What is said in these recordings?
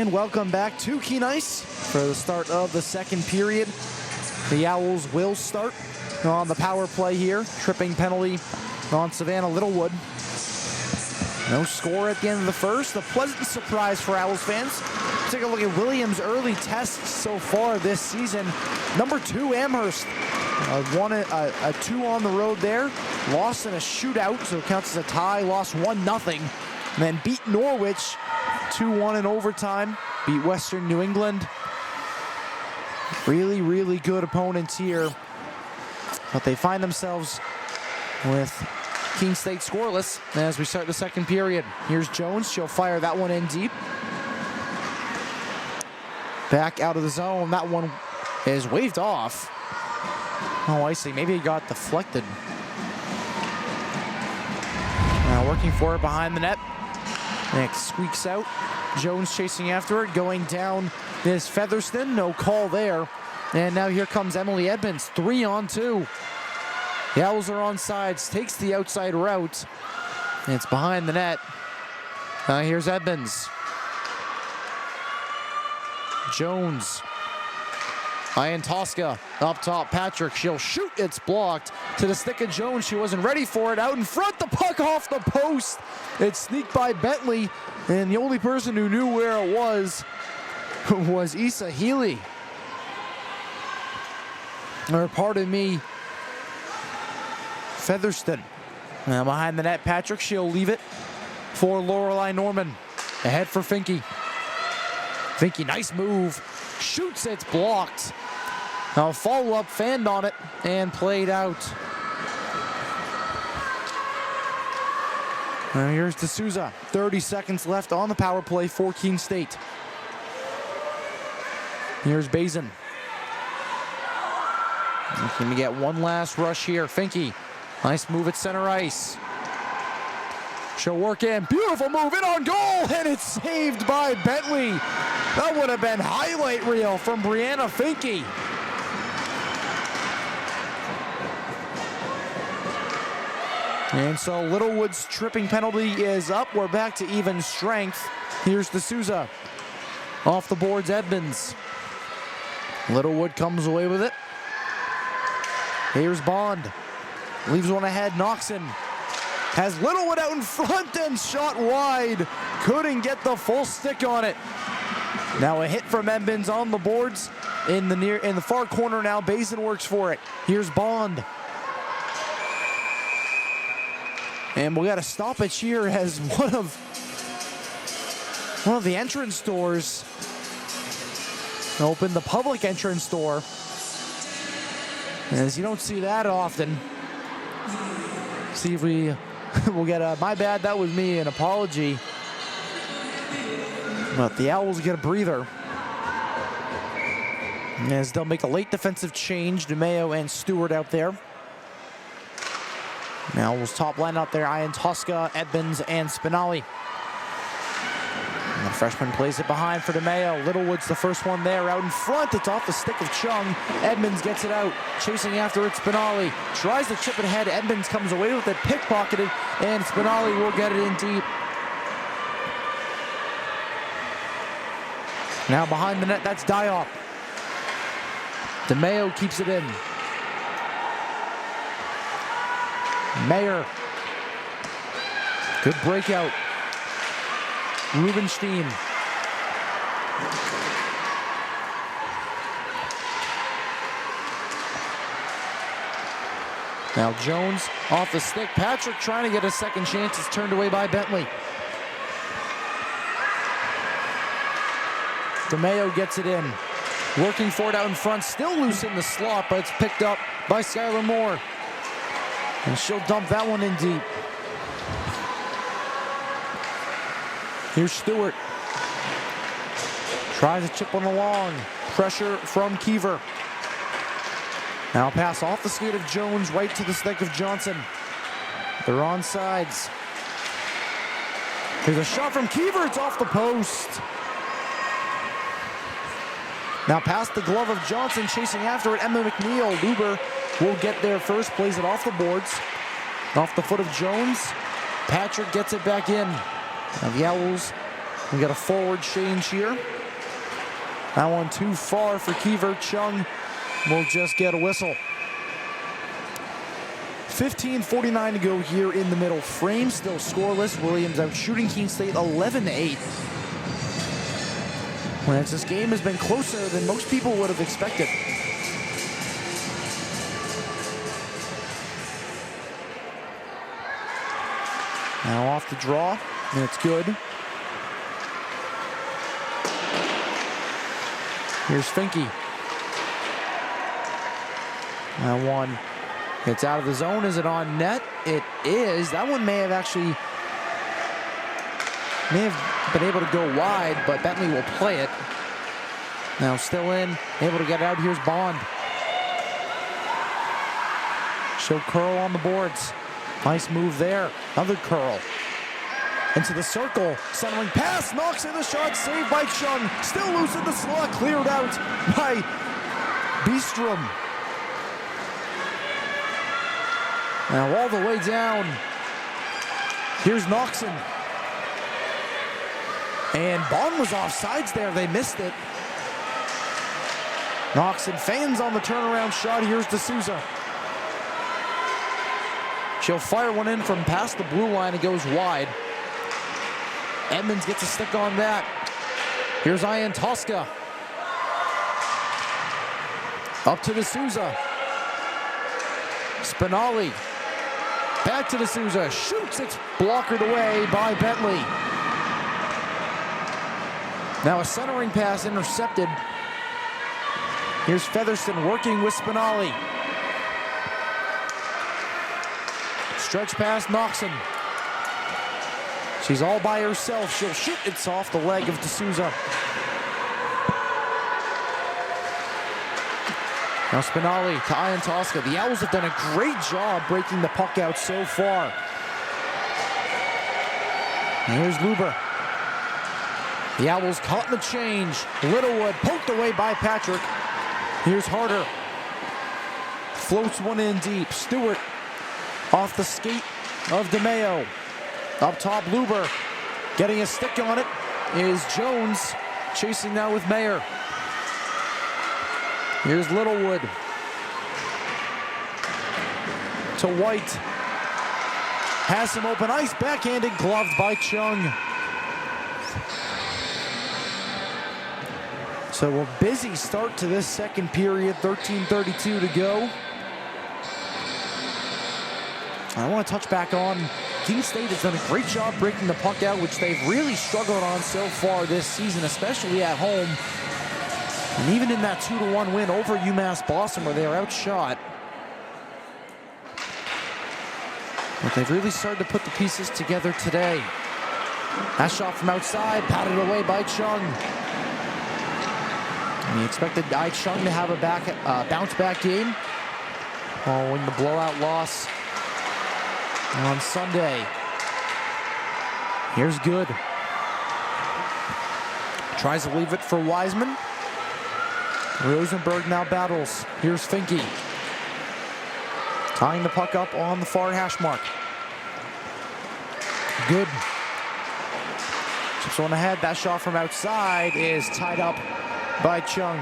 And welcome back to Keen Ice for the start of the second period. The Owls will start on the power play here. Tripping penalty on Savannah Littlewood. No score at the end of the first. A pleasant surprise for Owls fans. Take a look at Williams' early tests so far this season. Number 2, Amherst. Won a 2 on the road there. Lost in a shootout, so it counts as a tie. Lost 1-0. And then beat Norwich 2-1 in overtime. Beat Western New England. Really, really good opponents here. But they find themselves with Keene State scoreless as we start the second period. Here's Jones. She'll fire that one in deep. Back out of the zone. That one is waved off. Oh, I see. Maybe it got deflected. Now working for it behind the net. Nick squeaks out. Jones chasing after it. Going down is Featherston. No call there. And now here comes Emily Edmonds. 3-on-2. The Owls are on sides. Takes the outside route. And it's behind the net. Now here's Edmonds. Jones. Ian Tosca up top. Patrick, she'll shoot. It's blocked to the stick of Jones. She wasn't ready for it. Out in front, the puck off the post. It's sneaked by Bentley, and the only person who knew where it was Issa Healy. Or pardon me, Featherston. Now behind the net, Patrick, she'll leave it for Lorelei Norman. Ahead for Finke. Finke, nice move. Shoots, it's blocked. Now follow-up, fanned on it, and played out. Now here's D'Souza. 30 seconds left on the power play for Keene State. Here's Bazin. Going to get one last rush here. Finke, nice move at center ice. She'll work in. Beautiful move in on goal, and it's saved by Bentley. That would have been highlight reel from Brianna Finke. And so Littlewood's tripping penalty is up. We're back to even strength. Here's D'Souza. Off the boards, Edmonds. Littlewood comes away with it. Here's Bond. Leaves one ahead. Noxon has Littlewood out in front and shot wide. Couldn't get the full stick on it. Now a hit from Edmonds on the boards in the far corner now. Bazin works for it. Here's Bond. And we got a stoppage here as one of the entrance doors opened, the public entrance door. As you don't see that often. See if we'll get a, my bad, that was me, an apology. But the Owls get a breather. As they'll make a late defensive change, DeMeo and Stewart out there. Now Owls top line out there, Ian Tosca, Edmonds, and Spinelli. And the freshman plays it behind for DeMeo. Littlewood's the first one there, out in front. It's off the stick of Chung. Edmonds gets it out, chasing after it, Spinelli. Tries to chip it ahead. Edmonds comes away with it, pickpocketed, and Spinelli will get it in deep. Now behind the net, that's Diop. DeMeo keeps it in. Mayer. Good breakout. Rubenstein. Now Jones off the stick. Patrick trying to get a second chance. It's turned away by Bentley. DeMeo gets it in. Working for it out in front. Still loose in the slot, but it's picked up by Skylar Moore. And she'll dump that one in deep. Here's Stewart. Tries to chip one along. Pressure from Keever. Now pass off the skate of Jones right to the stick of Johnson. They're on sides. Here's a shot from Keever. It's off the post. Now past the glove of Johnson, chasing after it, Emma McNeil. Luber will get there first, plays it off the boards. Off the foot of Jones. Patrick gets it back in. Now the Owls, we got a forward change here. That one too far for Kiever. Chung will just get a whistle. 15:49 to go here in the middle frame. Still scoreless. Williams out shooting Keene State 11-8. Lance, this game has been closer than most people would have expected. Now off the draw, and it's good. Here's Finke. That one gets out of the zone. Is it on net? It is. That one may have been able to go wide, but Bentley will play it. Now still in, able to get out. Here's Bond. Show curl on the boards. Nice move there. Another curl. Into the circle. Centering pass. Knocks in the shot. Saved by Chung. Still loose in the slot. Cleared out by Beestrom. Now all the way down. Here's Noxon. And Bond was offsides there. They missed it. Noxon fans on the turnaround shot. Here's D'Souza. She'll fire one in from past the blue line. It goes wide. Edmonds gets a stick on that. Here's Ian Tosca. Up to D'Souza. Spinelli. Back to D'Souza. Shoots. It's blockered away by Bentley. Now a centering pass intercepted. Here's Featherston working with Spinelli. Stretch pass, Noxon. She's all by herself. She'll shoot. It's off the leg of D'Souza. Now Spinelli to Ian Tosca. The Owls have done a great job breaking the puck out so far. And here's Luber. The Owls caught in the change. Littlewood poked away by Patrick. Here's Harder. Floats one in deep. Stewart off the skate of DeMeo. Up top, Luber. Getting a stick on it is Jones. Chasing now with Mayer. Here's Littlewood. To White. Has some open ice. Backhanded, gloved by Chung. So a busy start to this second period. 13:32 to go. I want to touch back on Keene State has done a great job breaking the puck out, which they've really struggled on so far this season, especially at home. And even in that 2-1 win over UMass Boston, where they were outshot. But they've really started to put the pieces together today. That shot from outside, patted away by Chung. And he expected Chung to have a bounce-back game following the blowout loss on Sunday. Here's Good. Tries to leave it for Wiseman. Rosenberg now battles. Here's Finke. Tying the puck up on the far hash mark. Good. Chips one ahead. That shot from outside is tied up by Chung.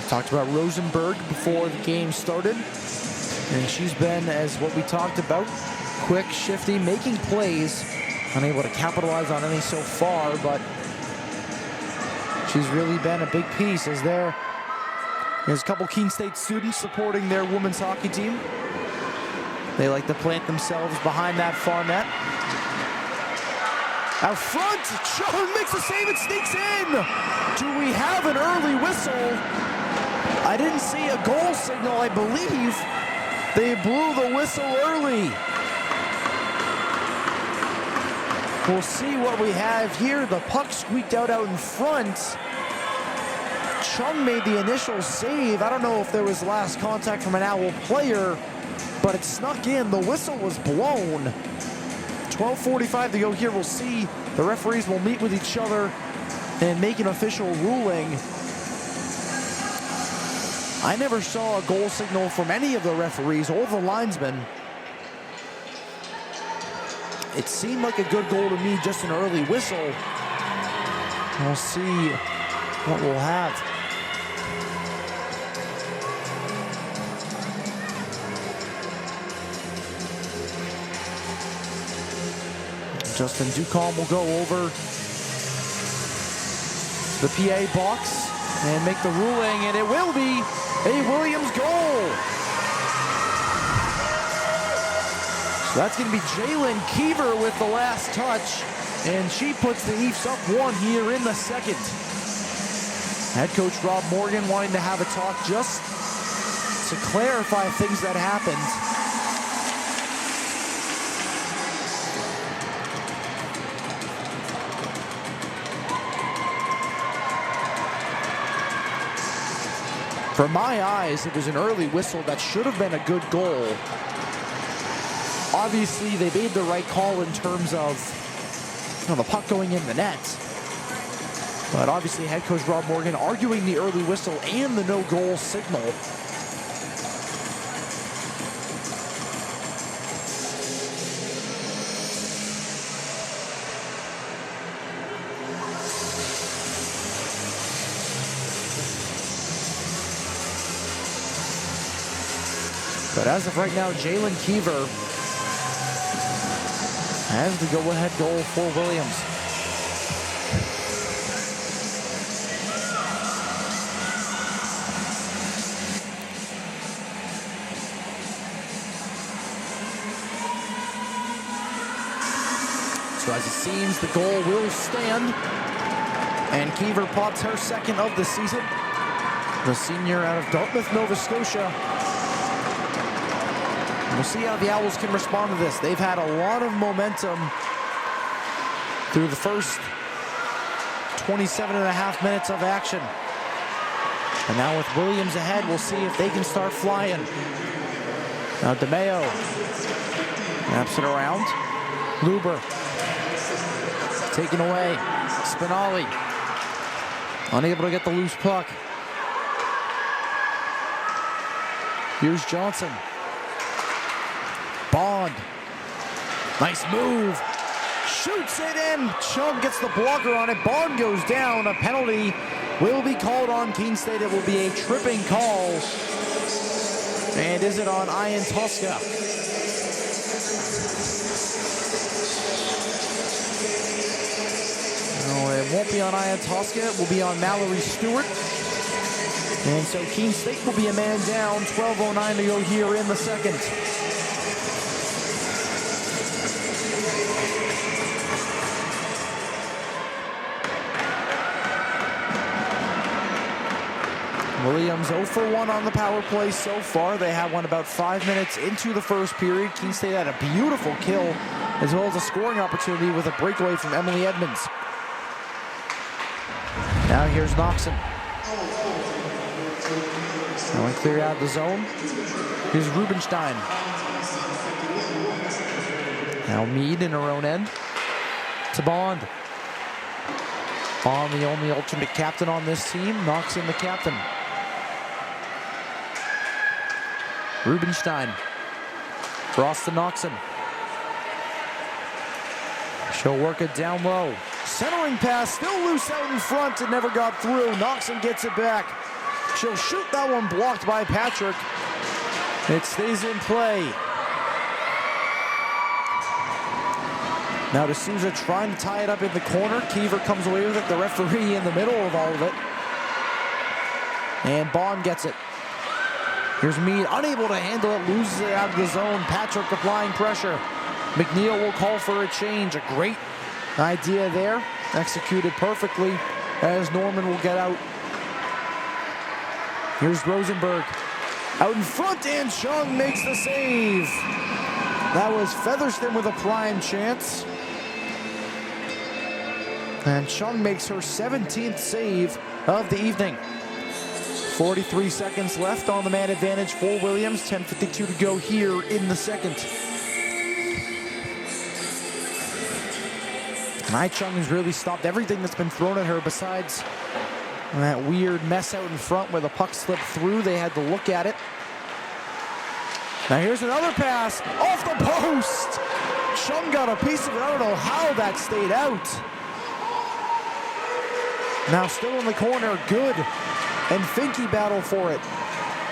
Talked about Rosenberg before the game started, and she's been, as what we talked about, quick, shifty, making plays, unable to capitalize on any so far, but she's really been a big piece as there's a couple Keene State students supporting their women's hockey team. They like to plant themselves behind that far net. Out front, Chung makes the save and sneaks in. Do we have an early whistle? I didn't see a goal signal, I believe. They blew the whistle early. We'll see what we have here. The puck squeaked out in front. Chung made the initial save. I don't know if there was last contact from an Owl player, but it snuck in. The whistle was blown. 12:45 to go here. We'll see. The referees will meet with each other and make an official ruling. I never saw a goal signal from any of the referees or the linesmen. It seemed like a good goal to me, just an early whistle. We'll see what we'll have. Justin Ducombe will go over the PA box and make the ruling, and it will be a Williams goal. So that's going to be Jalen Keever with the last touch, and she puts the Leafs up 1 here in the second. Head coach Rob Morgan wanting to have a talk just to clarify things that happened. From my eyes, it was an early whistle that should have been a good goal. Obviously, they made the right call in terms of the puck going in the net. But obviously, head coach Rob Morgan arguing the early whistle and the no-goal signal. But as of right now, Jalen Keever has the go-ahead goal for Williams. So as it seems, the goal will stand. And Keever pots her second of the season. The senior out of Dartmouth, Nova Scotia. We'll see how the Owls can respond to this. They've had a lot of momentum through the first 27.5 minutes of action. And now with Williams ahead, we'll see if they can start flying. Now DeMeo wraps it around. Luber taken away. Spinelli unable to get the loose puck. Here's Johnson. Bond. Nice move. Shoots it in. Chung gets the blocker on it. Bond goes down. A penalty will be called on Keene State. It will be a tripping call. And is it on Ian Tosca? No, it won't be on Ian Tosca. It will be on Mallory Stewart. And so Keene State will be a man down. 12:09 to go here in the second. Williams 0 for 1 on the power play so far. They have one about 5 minutes into the first period. Keene State had a beautiful kill as well as a scoring opportunity with a breakaway from Emily Edmonds. Now here's Noxon. Now one cleared out of the zone. Here's Rubenstein. Now Mead in her own end. To Bond. Bond, the only alternate captain on this team. Noxon the captain. Rubenstein. Cross to Noxon. She'll work it down low. Centering pass, still loose out in front. It never got through. Noxon gets it back. She'll shoot that one, blocked by Patrick. It stays in play. Now D'Souza trying to tie it up in the corner. Keever comes away with it. The referee in the middle of all of it. And Bond gets it. Here's Mead, unable to handle it, loses it out of the zone. Patrick applying pressure. McNeil will call for a change. A great idea there, executed perfectly as Norman will get out. Here's Rosenberg. Out in front, and Chung makes the save. That was Featherston with a prime chance. And Chung makes her 17th save of the evening. 43 seconds left on the man advantage for Williams. 10:52 to go here in the second. Mai Chung has really stopped everything that's been thrown at her besides that weird mess out in front where the puck slipped through. They had to look at it. Now here's another pass off the post. Chung got a piece of it. I don't know how that stayed out. Now still in the corner, Good and Finke battle for it.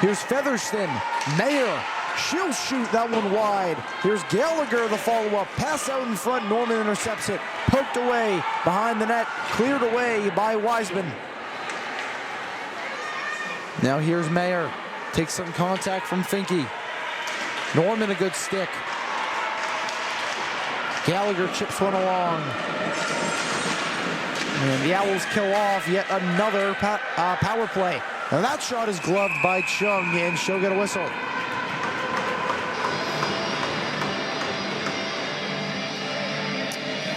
Here's Featherston, Mayer, she'll shoot that one wide. Here's Gallagher, the follow-up, pass out in front, Norman intercepts it, poked away, behind the net, cleared away by Wiseman. Now here's Mayer, takes some contact from Finke. Norman a good stick. Gallagher chips one along. And the Owls kill off yet another power play. Now that shot is gloved by Chung, and she'll get a whistle.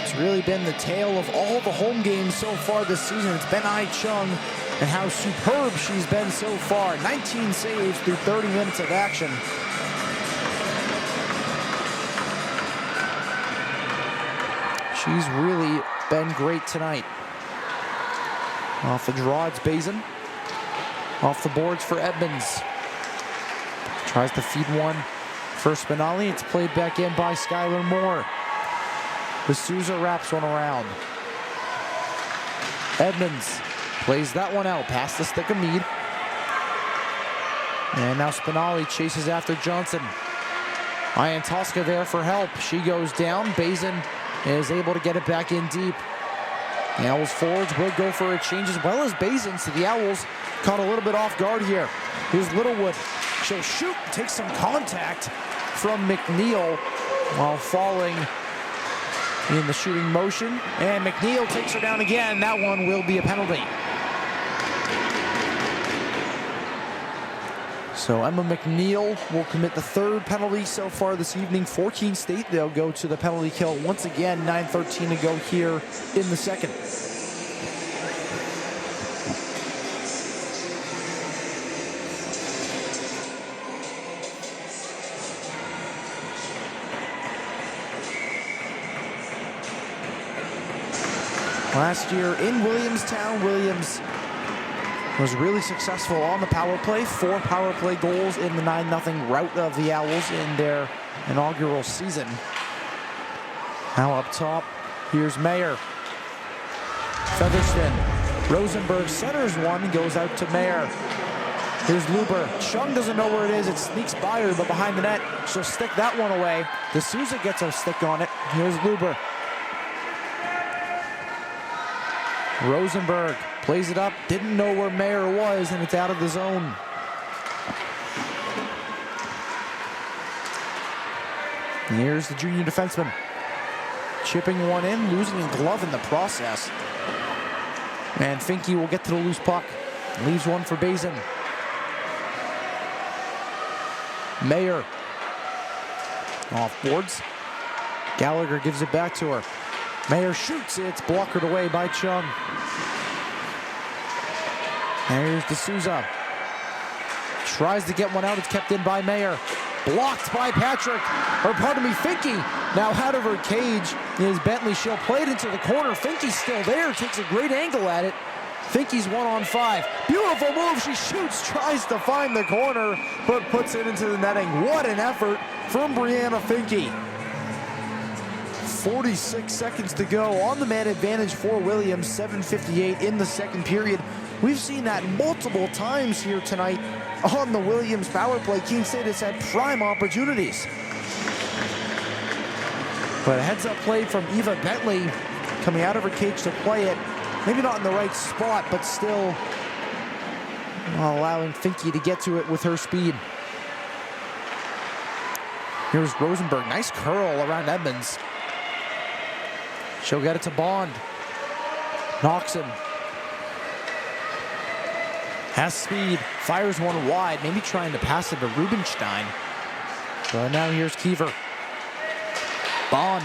It's really been the tale of all the home games so far this season. It's been Ai Chung and how superb she's been so far. 19 saves through 30 minutes of action. She's really been great tonight. Off the draw, it's Bazin. Off the boards for Edmonds. Tries to feed one for Spinelli. It's played back in by Skylar Moore. D'Souza wraps one around. Edmonds plays that one out past the stick of Mead. And now Spinelli chases after Johnson. Ian Tosca there for help. She goes down. Bazin is able to get it back in deep. The Owls forwards will go for a change as well as Bazin, so the Owls caught a little bit off guard here. Here's Littlewood. She'll shoot, take some contact from McNeil while falling in the shooting motion. And McNeil takes her down again. That one will be a penalty. So Emma McNeil will commit the third penalty so far this evening. 14 State, they'll go to the penalty kill once again. 9:13 to go here in the second. Last year in Williamstown, Williams was really successful on the power play. 4 power play goals in the 9-0 rout of the Owls in their inaugural season. Now up top, here's Mayer. Featherston. Rosenberg centers one, goes out to Mayer. Here's Luber. Chung doesn't know where it is. It sneaks by her, but behind the net, she'll stick that one away. D'Souza gets a stick on it. Here's Luber. Rosenberg plays it up, didn't know where Mayer was, and it's out of the zone. And here's the junior defenseman. Chipping one in, losing a glove in the process. And Finke will get to the loose puck. Leaves one for Bazin. Mayer. Off boards. Gallagher gives it back to her. Mayer shoots, it's blockered away by Chung. Here's D'Souza. Tries to get one out, it's kept in by Mayer. Blocked by Patrick, or pardon me, Finke. Now out of her cage is Bentley. She'll play it into the corner. Finke's still there, takes a great angle at it. Finke's 1-on-5. Beautiful move, she shoots, tries to find the corner, but puts it into the netting. What an effort from Brianna Finke. 46 seconds to go on the man advantage for Williams, 7:58 in the second period. We've seen that multiple times here tonight on the Williams power play. Keene State has had prime opportunities. But a heads-up play from Eva Bentley coming out of her cage to play it. Maybe not in the right spot, but still allowing Finke to get to it with her speed. Here's Rosenberg, nice curl around Edmonds. She'll get it to Bond. Knocks him. Has speed, fires one wide, maybe trying to pass it to Rubenstein. But now here's Kiever. Bond.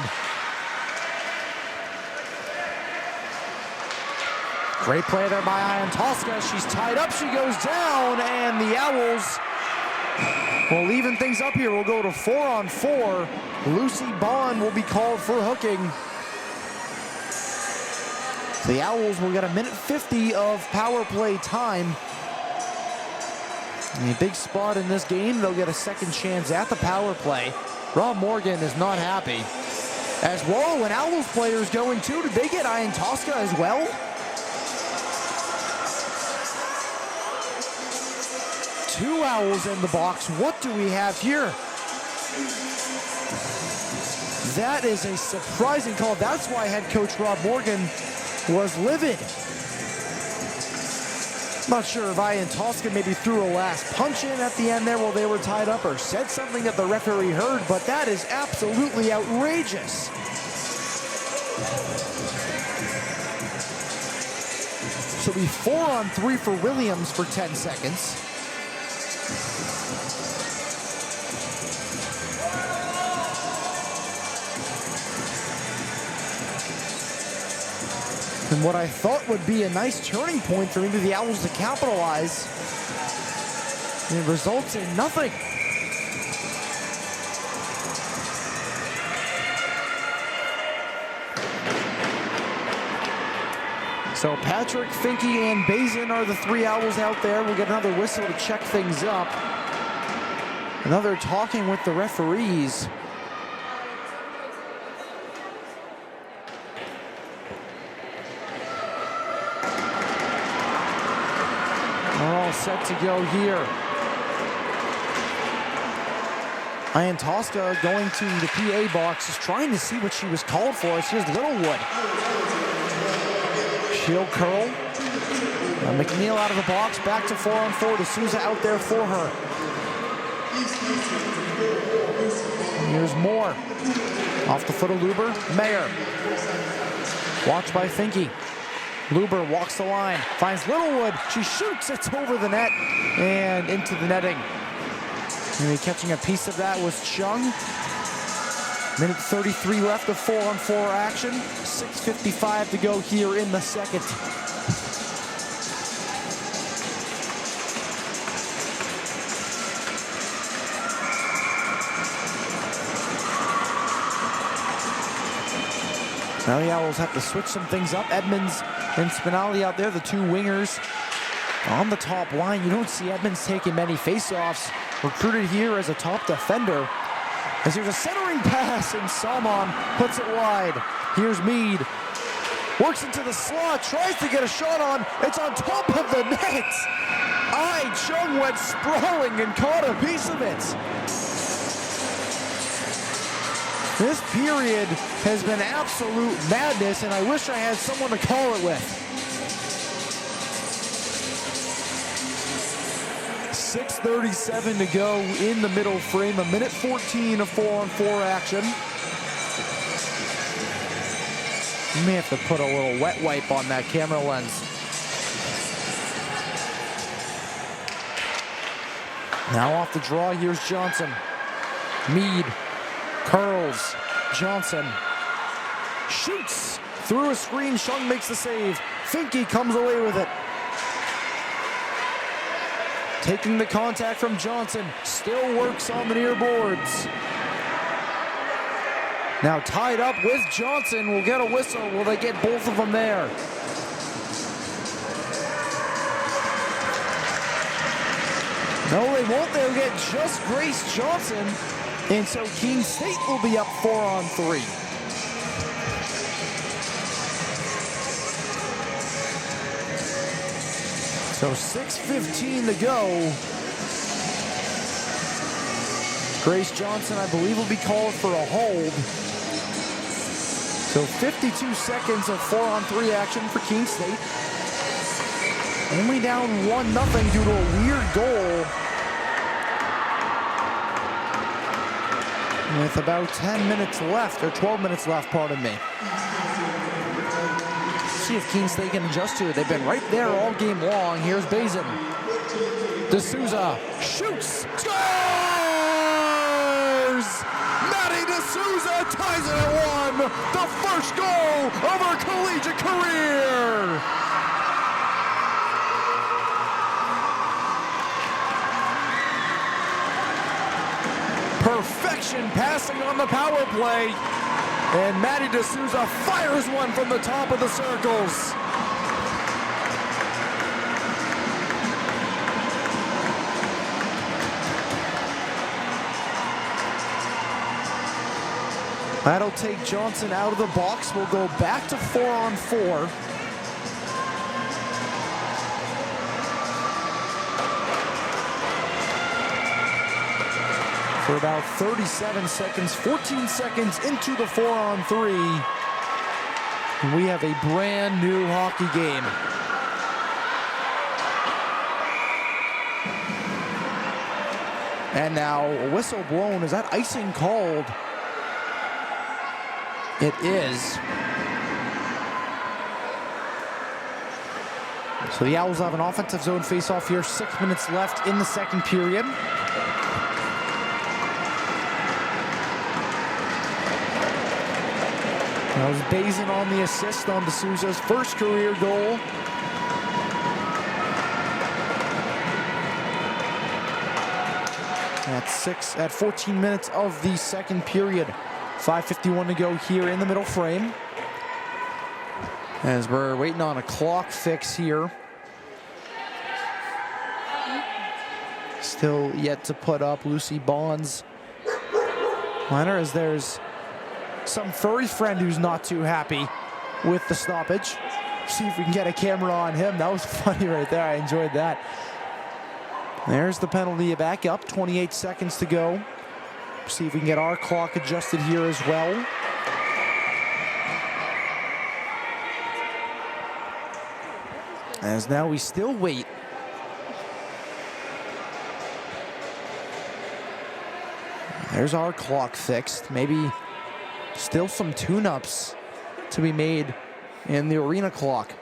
Great play there by Ian Tosca. She's tied up, she goes down, and the Owls will even things up here. We'll go to 4-on-4. Lucy Bond will be called for hooking. The Owls will get a minute 50 of power play time. A big spot in this game. They'll get a second chance at the power play. Rob Morgan is not happy. As well, an Owls player is going too. Did they get Ian Tosca as well? Two Owls in the box. What do we have here? That is a surprising call. That's why head coach Rob Morgan was livid. Not sure if Ian Tosca maybe threw a last punch in at the end there while they were tied up or said something that the referee heard, but that is absolutely outrageous. So we 4-on-3 for Williams for 10 seconds. And what I thought would be a nice turning point for maybe the Owls to capitalize, it results in nothing. So Patrick, Finke, and Bazin are the three Owls out there. We'll get another whistle to check things up. Another talking with the referees. We're all set to go here. Ian Tosca going to the PA box, is trying to see what she was called for. Here's Littlewood. She'll curl. McNeil out of the box, back to 4-on-4. D'Souza out there for her. Here's Moore. Off the foot of Luber. Mayer. Watched by Finke. Luber walks the line, finds Littlewood. She shoots, it's over the net and into the netting. Maybe catching a piece of that was Chung. Minute 33 left of 4-on-4 action. 6:55 to go here in the second. Now the Owls have to switch some things up. Edmonds and Spinelli out there, the two wingers on the top line. You don't see Edmonds taking many faceoffs. Recruited here as a top defender. As there's a centering pass and Salmon puts it wide. Here's Mead. Works into the slot, tries to get a shot on. It's on top of the net. Ai Chung went sprawling and caught a piece of it. This period has been absolute madness, and I wish I had someone to call it with. 6:37 to go in the middle frame. A minute 14 of 4-on-4 action. You may have to put a little wet wipe on that camera lens. Now off the draw, here's Johnson. Mead. Curls. Johnson shoots through a screen. Chung makes the save. Finke comes away with it. Taking the contact from Johnson. Still works on the near boards. Now tied up with Johnson. Will get a whistle. Will they get both of them there? No, they won't. They'll get just Grace Johnson. And so Keene State will be up 4-on-3. So 6:15 to go. Grace Johnson, I believe, will be called for a hold. So 52 seconds of 4-on-3 action for Keene State. Only down 1-0 due to a weird goal. With about 10 minutes left, or 12 minutes left, pardon me. See if Keene State can adjust to it. They've been right there all game long. Here's Bazin. D'Souza shoots, scores! Maddie D'Souza ties it at 1. The first goal of her collegiate career. Perfection passing on the power play. And Maddie D'Souza fires one from the top of the circles. That'll take Johnson out of the box. We'll go back to 4-on-4. For about 37 seconds, 14 seconds into the 4-on-3. We have a brand new hockey game. And now a whistle blown. Is that icing called? It is. So the Owls have an offensive zone face-off here. 6 minutes left in the second period. That was Bazin on the assist on D'Souza's first career goal. At 14 minutes of the second period. 5:51 to go here in the middle frame. As we're waiting on a clock fix here. Still yet to put up Lucy Bond's liner, as there's some furry friend who's not too happy with the stoppage. See if we can get a camera on him. That was funny right there. I enjoyed that. There's the penalty back up. 28 seconds to go. See if we can get our clock adjusted here as well. As now we still wait. There's our clock fixed. Maybe still some tune-ups to be made in the arena clock.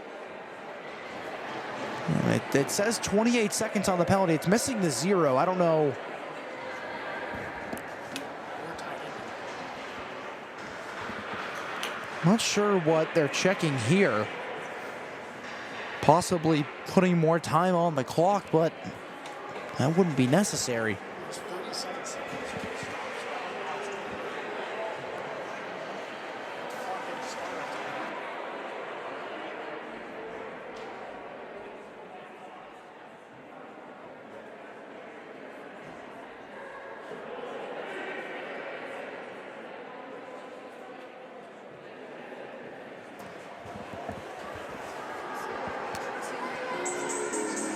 It says 28 seconds on the penalty. It's missing the 0. I don't know. Not sure what they're checking here. Possibly putting more time on the clock, but that wouldn't be necessary.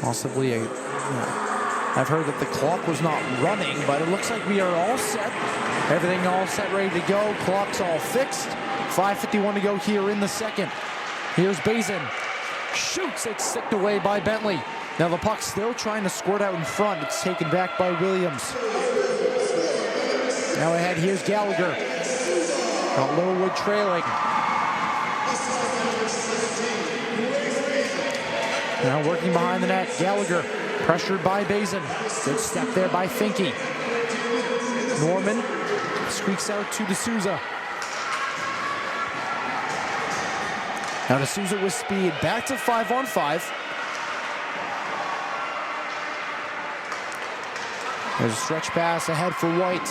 Possibly I've heard that the clock was not running, but it looks like we are all set. Everything all set, ready to go. Clock's all fixed. 5:51 to go here in the second. Here's Bazin. Shoots, it's sticked away by Bentley. Now the puck's still trying to squirt out in front. It's taken back by Williams. Now ahead, here's Gallagher. Got Littlewood trailing. Now working behind the net, Gallagher, pressured by Bazin. Good step there by Finke. Norman squeaks out to D'Souza. Now D'Souza with speed, back to 5-on-5. There's a stretch pass ahead for White.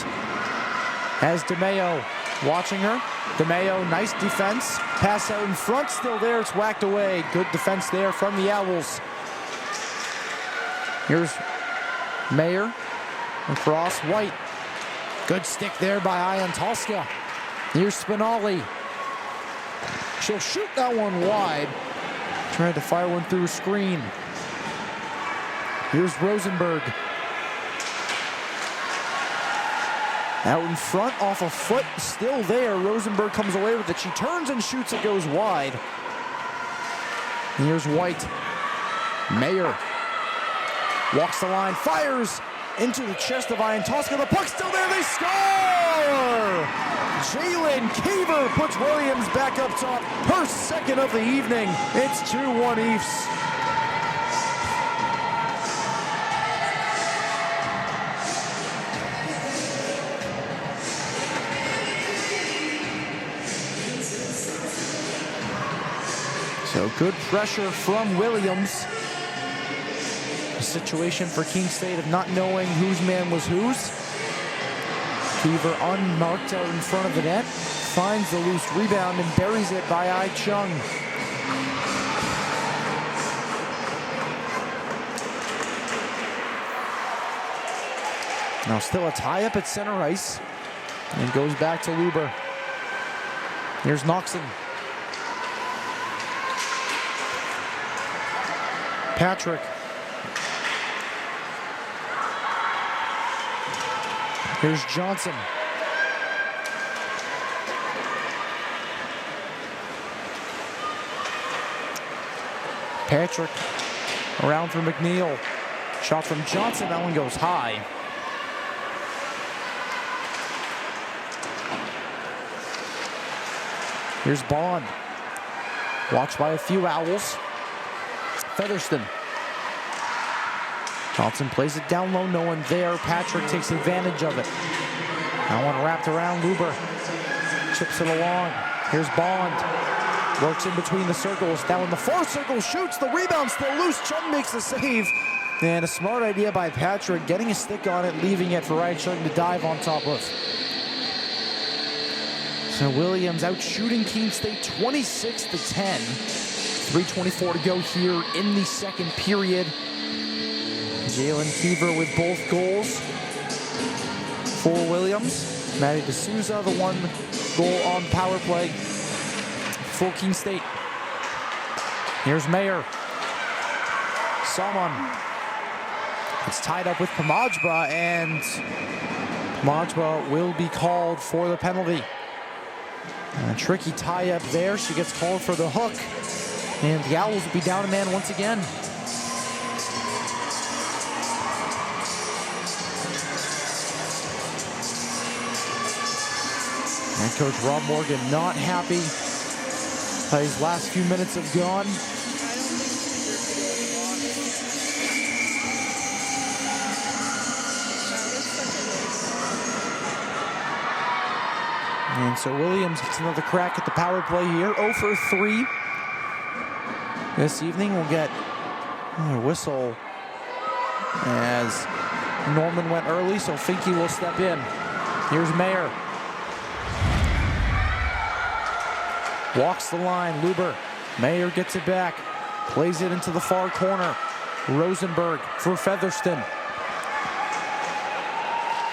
Has DeMayo watching her. DeMayo, nice defense. Pass out in front, still there, it's whacked away. Good defense there from the Owls. Here's Mayer. Across, White. Good stick there by Ian Tosca. Here's Spinelli. She'll shoot that one wide. Tried to fire one through a screen. Here's Rosenberg. Out in front, off a foot, still there. Rosenberg comes away with it. She turns and shoots, it goes wide. And here's White. Mayer walks the line, fires into the chest of Ian Tosca. The puck's still there, they score! Jalen Caver puts Williams back up top. Her second of the evening. It's 2-1 Eafs. So good pressure from Williams. A situation for King State of not knowing whose man was whose. Caver unmarked out in front of the net. Finds the loose rebound and buries it by Ai Chung. Now still a tie-up at center ice. And goes back to Luber. Here's Noxon. Patrick. Here's Johnson. Patrick around for McNeil. Shot from Johnson, that one goes high. Here's Bond. Watched by a few Owls. Featherston. Johnson plays it down low, no one there. Patrick takes advantage of it. That one wrapped around Luber. Chips it along. Here's Bond. Works in between the circles. Now in the far circle, shoots. The rebound still loose. Chung makes the save. And a smart idea by Patrick, getting a stick on it, leaving it for Ryan Chung to dive on top of. So Williams out shooting Keene State 26-10. 3:24 to go here in the second period. Jalen Keever with both goals for Williams. Matty D'Souza, the one goal on power play for Keene State. Here's Mayer. Salmon. It's tied up with Pamajba, and Pamajba will be called for the penalty. A tricky tie-up there. She gets called for the hook, and the Owls will be down a man once again. And Coach Rob Morgan not happy. His last few minutes have gone. And so Williams gets another crack at the power play here. 0 for 3 this evening. We'll get a whistle as Norman went early, so Finke will step in. Here's Mayer. Walks the line, Luber. Mayer gets it back. Plays it into the far corner. Rosenberg for Featherston.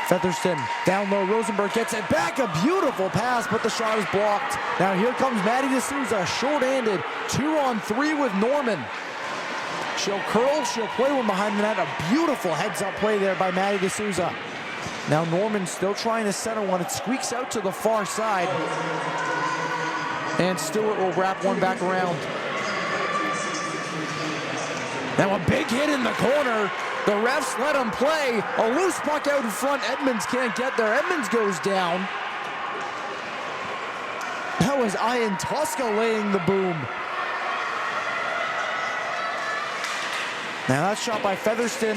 Featherston down low. Rosenberg gets it back. A beautiful pass, but the shot is blocked. Now here comes Matty D'Souza, short-handed. 2-on-3 with Norman. She'll curl, she'll play one behind the net. A beautiful heads-up play there by Matty D'Souza. Now Norman still trying to center one. It squeaks out to the far side. And Stewart will wrap one back around. Now a big hit in the corner. The refs let him play. A loose puck out in front. Edmonds can't get there. Edmonds goes down. That was Ian Tosca laying the boom. Now that shot by Featherston.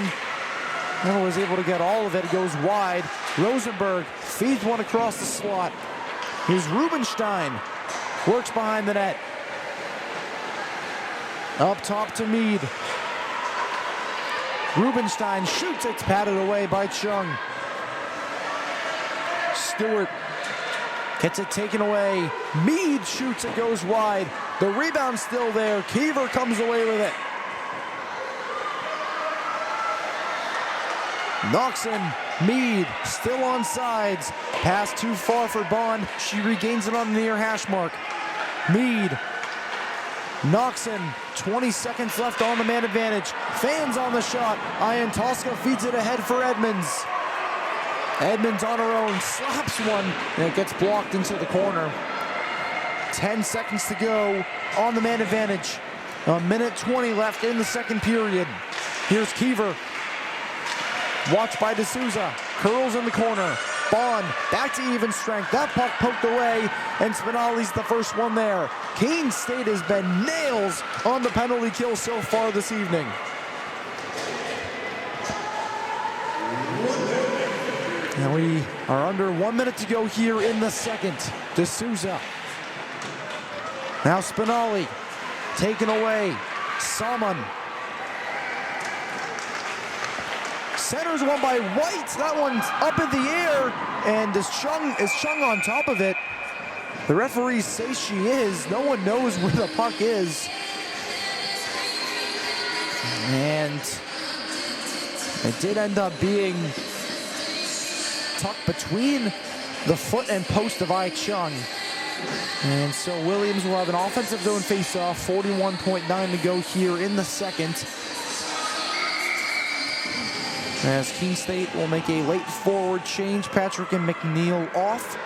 Never was able to get all of it. It goes wide. Rosenberg feeds one across the slot. Here's Rubenstein. Works behind the net. Up top to Meade. Rubenstein shoots. It's patted away by Chung. Stewart gets it taken away. Meade shoots. It goes wide. The rebound's still there. Keever comes away with it. Noxon, Meade, still on sides. Pass too far for Bond. She regains it on the near hash mark. Meade, Noxon, 20 seconds left on the man advantage. Fans on the shot. Ian Tosca feeds it ahead for Edmonds. Edmonds on her own, slaps one, and it gets blocked into the corner. 10 seconds to go on the man advantage. 1:20 left in the second period. Here's Keever. Watched by D'Souza. Curls in the corner. Bond back to even strength. That puck poked away, and Spinelli's the first one there. Keene State has been nails on the penalty kill so far this evening. And we are under 1 minute to go here in the second. D'Souza. Now Spinelli taken away. Salmon. Centers one by White. That one's up in the air, and is Chung on top of it? The referees say she is. No one knows where the puck is. And it did end up being tucked between the foot and post of Ai Chung. And so Williams will have an offensive zone faceoff, 41.9 to go here in the second. As Keene State will make a late forward change, Patrick and McNeil off.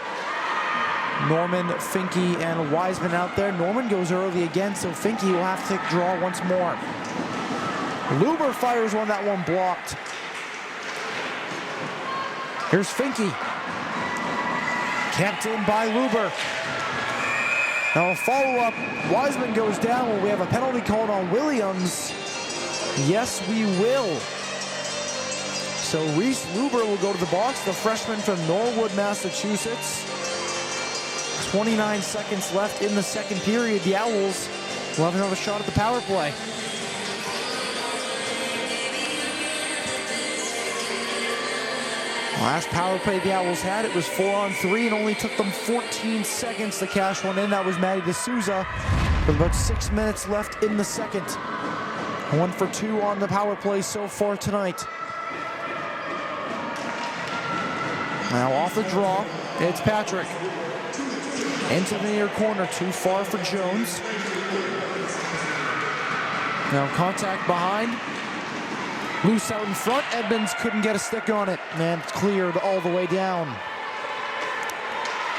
Norman, Finke, and Wiseman out there. Norman goes early again, so Finke will have to take draw once more. Luber fires one, that one blocked. Here's Finke. Kept in by Luber. Now a follow-up. Wiseman goes down. Will we have a penalty called on Williams? Yes, we will. So Reese Luber will go to the box, the freshman from Norwood, Massachusetts. 29 seconds left in the second period. The Owls will have another shot at the power play. Last power play the Owls had, it was 4-on-3 and only took them 14 seconds to cash one in. That was Matty D'Souza with about 6 minutes left in the second. 1 for 2 on the power play so far tonight. Now off the draw, it's Patrick. Into the near corner, too far for Jones. Now contact behind. Loose out in front. Edmonds couldn't get a stick on it. And it's cleared all the way down.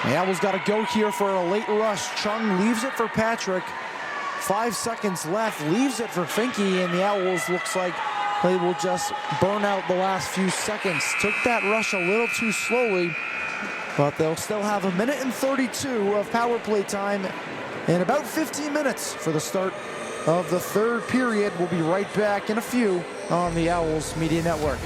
The Owls got to go here for a late rush. Chung leaves it for Patrick. 5 seconds left. Leaves it for Finke. And the Owls looks like they will just burn out the last few seconds. Took that rush a little too slowly. But they'll still have 1 minute and 32 of power play time in about 15 minutes for the start of the third period. We'll be right back in a few on the Owls Media Network.